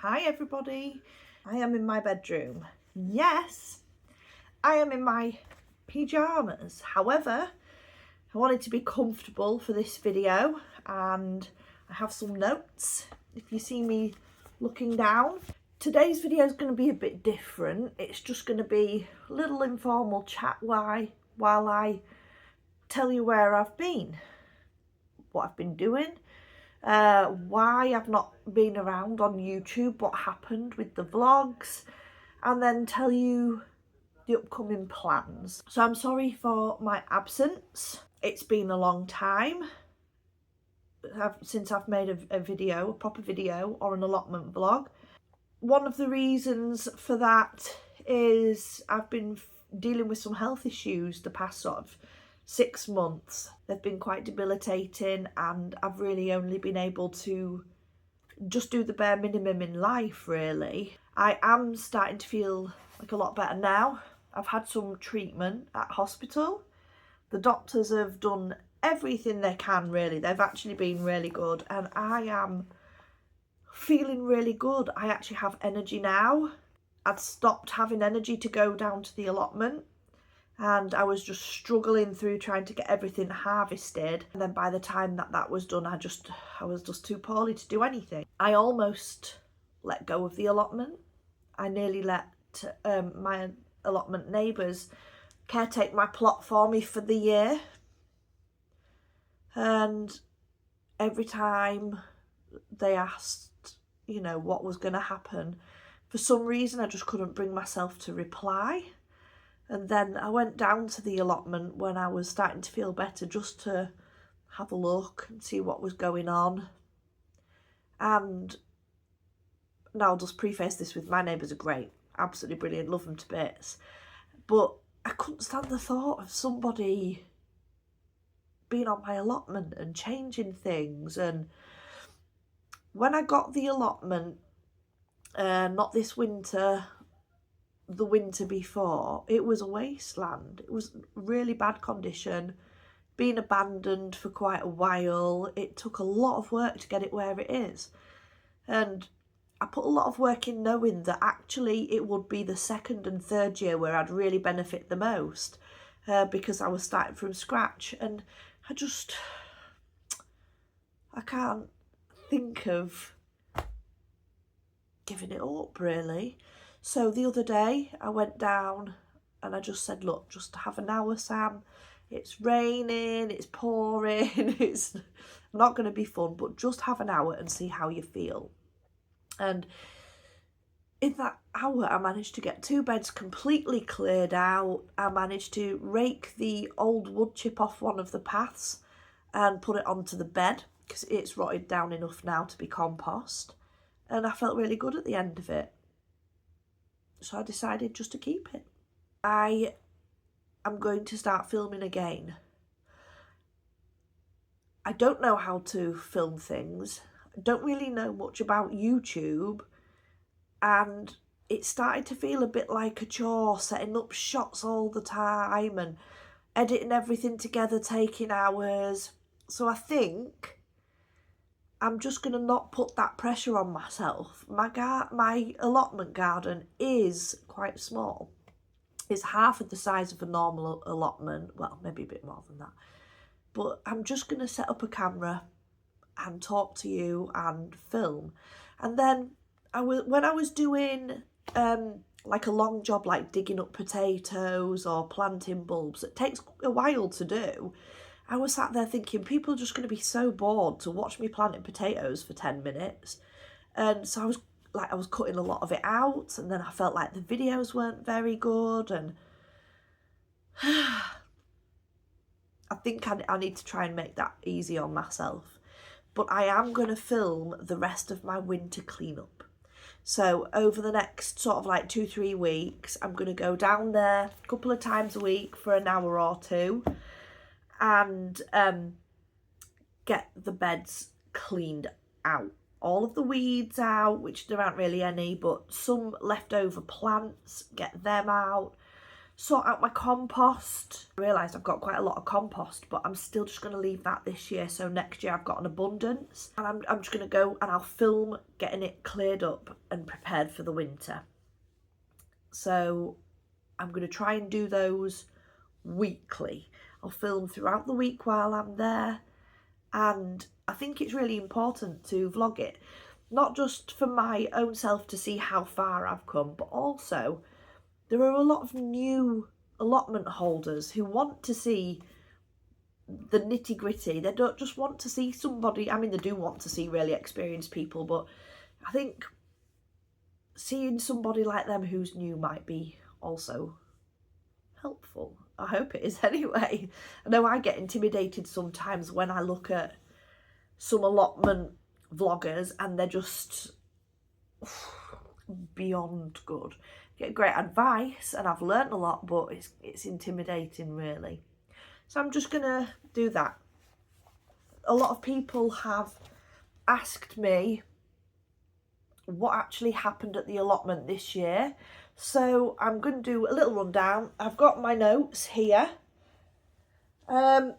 Hi everybody, I am in my bedroom. Yes, I am in my pyjamas. However, I wanted to be comfortable for this video and I have some notes. If you see me looking down, today's video is going to be a bit different. It's just going to be a little informal chat while I tell you where I've been, what I've been doing, why I've not been around on YouTube, what happened with the vlogs, and then tell you the upcoming plans. So I'm sorry for my absence. It's been a long time since I've made a proper video or an allotment vlog. One of the reasons for that is I've been dealing with some health issues the past sort of 6 months. They've been quite debilitating and I've really only been able to just do the bare minimum in life, really. I am starting to feel like a lot better now. I've had some treatment at hospital. The doctors have done everything they can, really. They've actually been really good and I am feeling really good. I actually have energy now. I'd stopped having energy to go down to the allotment and I was just struggling through trying to get everything harvested, and then by the time that was done I was just too poorly to do anything. I almost let go of the allotment. I nearly let my allotment neighbours caretake my plot for me for the year, and every time they asked, you know, what was going to happen, for some reason I just couldn't bring myself to reply. And then I went down to the allotment when I was starting to feel better, just to have a look and see what was going on. And now I'll just preface this with, my neighbours are great, absolutely brilliant, love them to bits. But I couldn't stand the thought of somebody being on my allotment and changing things. And when I got the allotment, not this winter, the winter before, it was a wasteland. It was really bad condition, been abandoned for quite a while. It took a lot of work to get it where it is, and I put a lot of work in knowing that actually it would be the second and third year where I'd really benefit the most, because I was starting from scratch. And I can't think of giving it up, really. So the other day I went down and I just said, look, just have an hour, Sam. It's raining, it's pouring, it's not going to be fun, but just have an hour and see how you feel. And in that hour I managed to get 2 beds completely cleared out. I managed to rake the old wood chip off one of the paths and put it onto the bed because it's rotted down enough now to be compost. And I felt really good at the end of it. So I decided just to keep it. I am going to start filming again. I don't know how to film things. I don't really know much about YouTube. And it started to feel a bit like a chore, setting up shots all the time and editing everything together, taking hours. So I think I'm just going to not put that pressure on myself. My allotment garden is quite small. It's half of the size of a normal allotment. Well, maybe a bit more than that. But I'm just going to set up a camera and talk to you and film. And then when I was doing like a long job, like digging up potatoes or planting bulbs, it takes a while to do. I was sat there thinking, people are just going to be so bored to watch me planting potatoes for 10 minutes. And so I was cutting a lot of it out, and then I felt like the videos weren't very good, and I think I need to try and make that easy on myself. But I am going to film the rest of my winter cleanup. So over the next sort of like 2-3 weeks, I'm going to go down there a couple of times a week for an hour or two and get the beds cleaned out. All of the weeds out, which there aren't really any, but some leftover plants, get them out. sort out my compost. I realised I've got quite a lot of compost, but I'm still just going to leave that this year, so next year I've got an abundance. And I'm just going to go and I'll film getting it cleared up and prepared for the winter. So I'm going to try and do those weekly. I'll film throughout the week while I'm there, and I think it's really important to vlog it, not just for my own self to see how far I've come, but also there are a lot of new allotment holders who want to see the nitty gritty. They don't just want to see somebody, I mean, they do want to see really experienced people, but I think seeing somebody like them who's new might be also helpful. I hope it is anyway. I know I get intimidated sometimes when I look at some allotment vloggers and they're just beyond good. Get great advice and I've learnt a lot, but it's intimidating really. So I'm just gonna do that. A lot of people have asked me what actually happened at the allotment this year, so I'm going to do a little rundown. I've got my notes here. So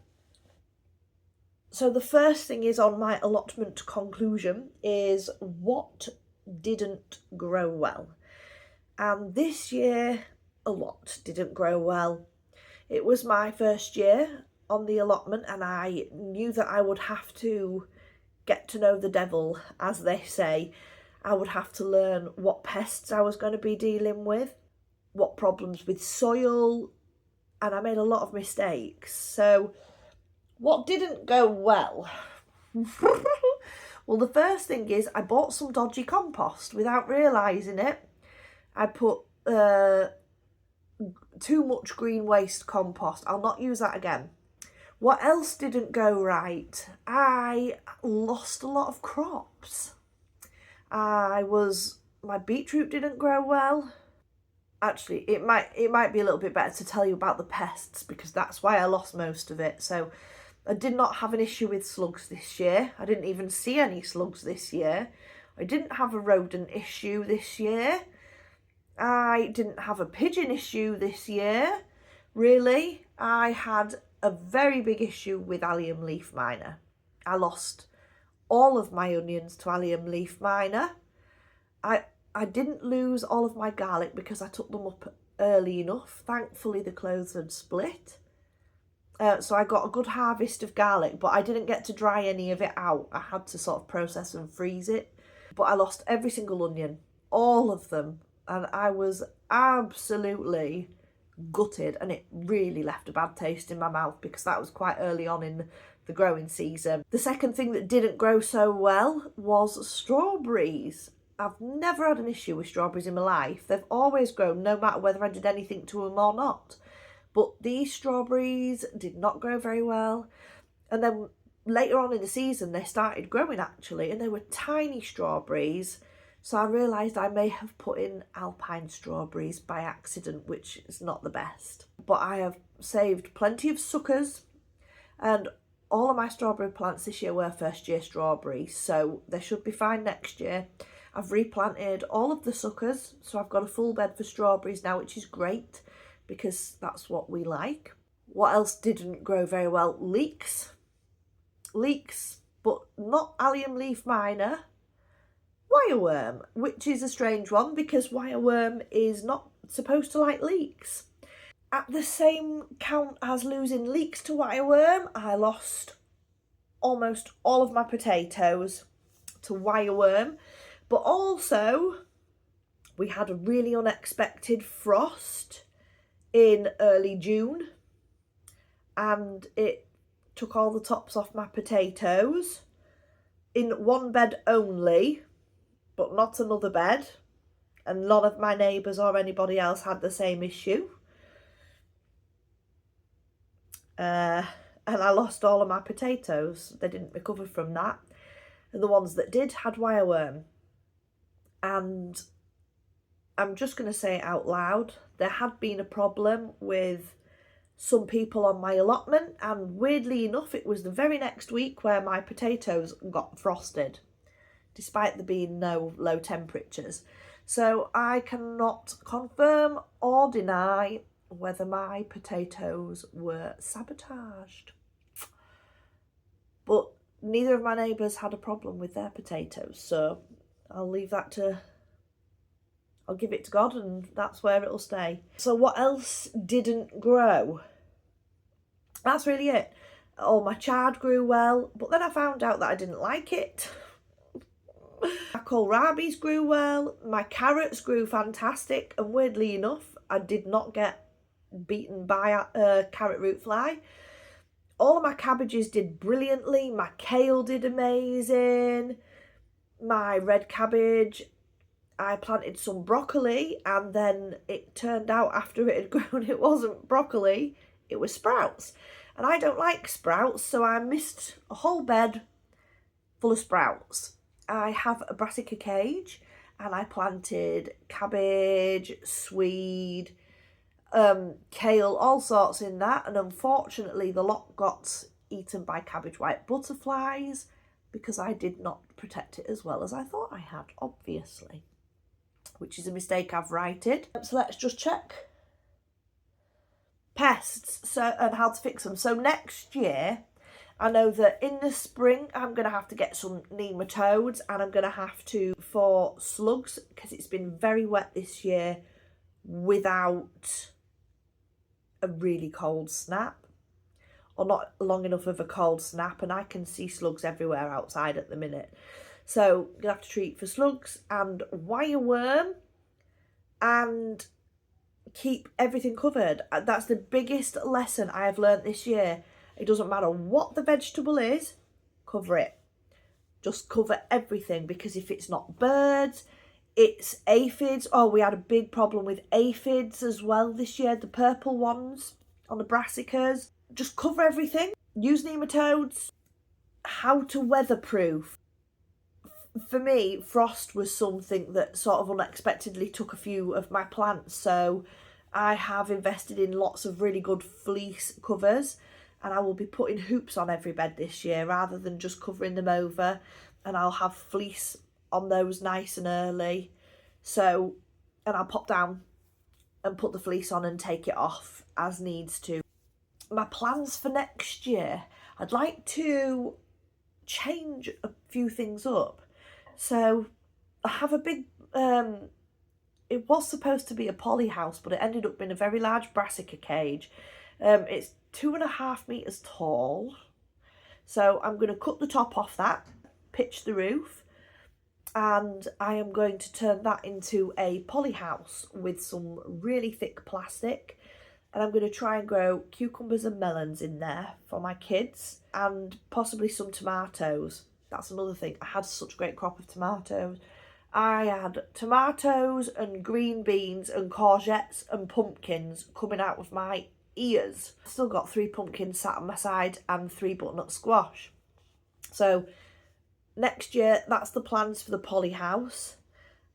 the first thing is on my allotment conclusion is what didn't grow well. And this year, a lot didn't grow well. It was my first year on the allotment and I knew that I would have to get to know the devil, as they say. I would have to learn what pests I was going to be dealing with, what problems with soil, and I made a lot of mistakes. So what didn't go well? Well, the first thing is I bought some dodgy compost without realising it. I put too much green waste compost. I'll not use that again. What else didn't go right? I lost a lot of crops. My beetroot didn't grow well. Actually, it might be a little bit better to tell you about the pests because that's why I lost most of it. So I did not have an issue with slugs this year. I didn't even see any slugs this year. I didn't have a rodent issue this year. I didn't have a pigeon issue this year. Really, I had a very big issue with allium leaf miner. I lost all of my onions to allium leaf miner. I didn't lose all of my garlic because I took them up early enough. Thankfully, the clothes had split. So I got a good harvest of garlic, but I didn't get to dry any of it out. I had to sort of process and freeze it. But I lost every single onion, all of them. And I was absolutely gutted, and it really left a bad taste in my mouth because that was quite early on in the growing season. The second thing that didn't grow so well was strawberries. I've never had an issue with strawberries in my life. They've always grown no matter whether I did anything to them or not. But these strawberries did not grow very well. And then later on in the season, they started growing actually, and they were tiny strawberries. So I realised I may have put in alpine strawberries by accident, which is not the best. But I have saved plenty of suckers, and all of my strawberry plants this year were first year strawberries, so they should be fine next year. I've replanted all of the suckers, so I've got a full bed for strawberries now, which is great because that's what we like. What else didn't grow very well? Leeks, but not allium leaf miner. Wireworm, which is a strange one because wireworm is not supposed to like leeks. At the same count as losing leeks to wireworm, I lost almost all of my potatoes to wireworm. But also, we had a really unexpected frost in early June, and it took all the tops off my potatoes in one bed only, but not another bed, and none of my neighbours or anybody else had the same issue. And I lost all of my potatoes. They didn't recover from that. And the ones that did had wireworm. And I'm just going to say it out loud. There had been a problem with some people on my allotment, and weirdly enough, it was the very next week where my potatoes got frosted, despite there being no low temperatures. So I cannot confirm or deny whether my potatoes were sabotaged. But neither of my neighbours had a problem with their potatoes, so I'll leave that to... I'll give it to God, and that's where it'll stay. So what else didn't grow? That's really it. Oh, my chard grew well, but then I found out that I didn't like it. My kohlrabies grew well, my carrots grew fantastic, and weirdly enough, I did not get beaten by a carrot root fly. All of my cabbages did brilliantly, my kale did amazing, my red cabbage, I planted some broccoli, and then it turned out after it had grown it wasn't broccoli, it was sprouts. And I don't like sprouts, so I missed a whole bed full of sprouts. I have a brassica cage, and I planted cabbage, swede, kale, all sorts in that, and unfortunately the lot got eaten by cabbage white butterflies because I did not protect it as well as I thought I had, obviously, which is a mistake I've righted. So let's just check pests and how to fix them. So next year, I know that in the spring I'm going to have to get some nematodes, and I'm going to have to for slugs, because it's been very wet this year without a really cold snap, or not long enough of a cold snap, and I can see slugs everywhere outside at the minute. So I'm going to have to treat for slugs and wireworm and keep everything covered. That's the biggest lesson I have learnt this year. It doesn't matter what the vegetable is, cover it. Just cover everything, because if it's not birds, it's aphids. Oh, we had a big problem with aphids as well this year, the purple ones on the brassicas. Just cover everything. Use nematodes. How to weatherproof. For me, frost was something that sort of unexpectedly took a few of my plants, so I have invested in lots of really good fleece covers, and I will be putting hoops on every bed this year rather than just covering them over, and I'll have fleece on those nice and early. So, and I'll pop down and put the fleece on and take it off as needs to. My plans for next year, I'd like to change a few things up. So I have a big, it was supposed to be a poly house, but it ended up being a very large brassica cage. It's 2.5 meters tall. So I'm going to cut the top off that, pitch the roof, and I am going to turn that into a poly house with some really thick plastic. And I'm going to try and grow cucumbers and melons in there for my kids, and possibly some tomatoes. That's another thing. I had such a great crop of tomatoes. I had tomatoes and green beans and courgettes and pumpkins coming out of my ears. Still got 3 pumpkins sat on my side and 3 butternut squash. So next year, that's the plans for the poly house.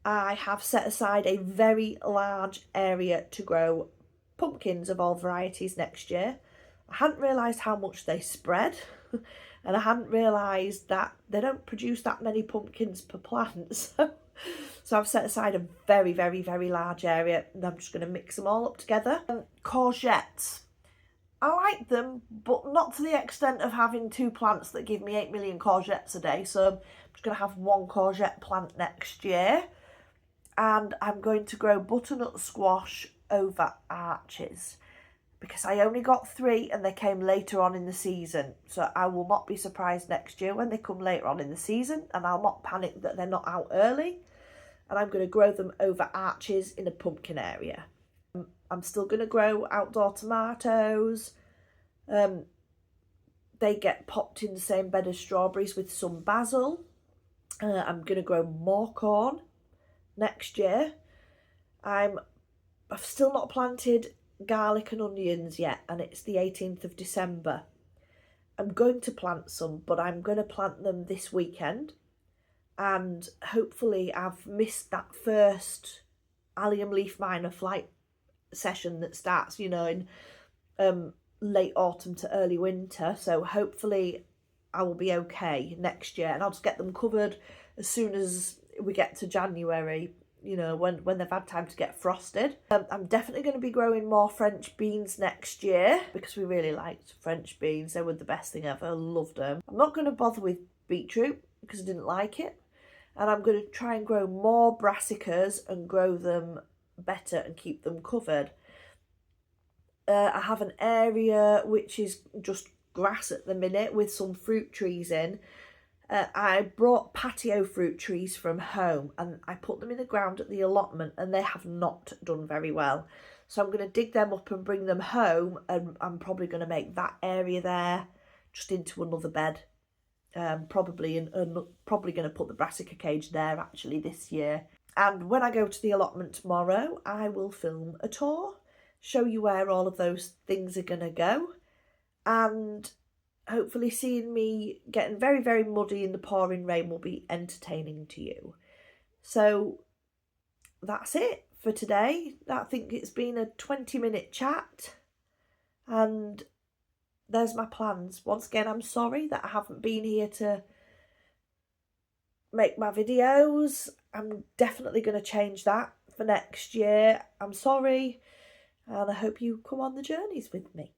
I have set aside a very large area to grow pumpkins of all varieties next year. I hadn't realised how much they spread, and I hadn't realised that they don't produce that many pumpkins per plant. So I've set aside a very, very, very large area, and I'm just going to mix them all up together. Courgettes. I like them, but not to the extent of having 2 plants that give me 8 million courgettes a day. So I'm just going to have 1 courgette plant next year. And I'm going to grow butternut squash over arches, because I only got 3 and they came later on in the season. So I will not be surprised next year when they come later on in the season, and I'll not panic that they're not out early. And I'm going to grow them over arches in a pumpkin area. I'm still going to grow outdoor tomatoes. They get popped in the same bed as strawberries with some basil. I'm going to grow more corn next year. I've still not planted garlic and onions yet, and it's the 18th of December. I'm going to plant some, but I'm going to plant them this weekend, and hopefully I've missed that first allium leaf miner flight session that starts, you know, in late autumn to early winter. So hopefully I will be okay next year, and I'll just get them covered as soon as we get to January. you know, when they've had time to get frosted. I'm definitely going to be growing more French beans next year because we really liked French beans. They were the best thing ever. Loved them. I'm not going to bother with beetroot because I didn't like it. And I'm going to try and grow more brassicas and grow them better and keep them covered. I have an area which is just grass at the minute with some fruit trees in. I brought patio fruit trees from home and I put them in the ground at the allotment and they have not done very well. So I'm going to dig them up and bring them home, and I'm probably going to make that area there just into another bed. Probably probably going to put the brassica cage there actually this year. And when I go to the allotment tomorrow, I will film a tour, show you where all of those things are going to go, and hopefully seeing me getting very, very muddy in the pouring rain will be entertaining to you. So that's it for today. I think it's been a 20-minute chat, and there's my plans. Once again, I'm sorry that I haven't been here to make my videos. I'm definitely going to change that for next year. I'm sorry, and I hope you come on the journeys with me.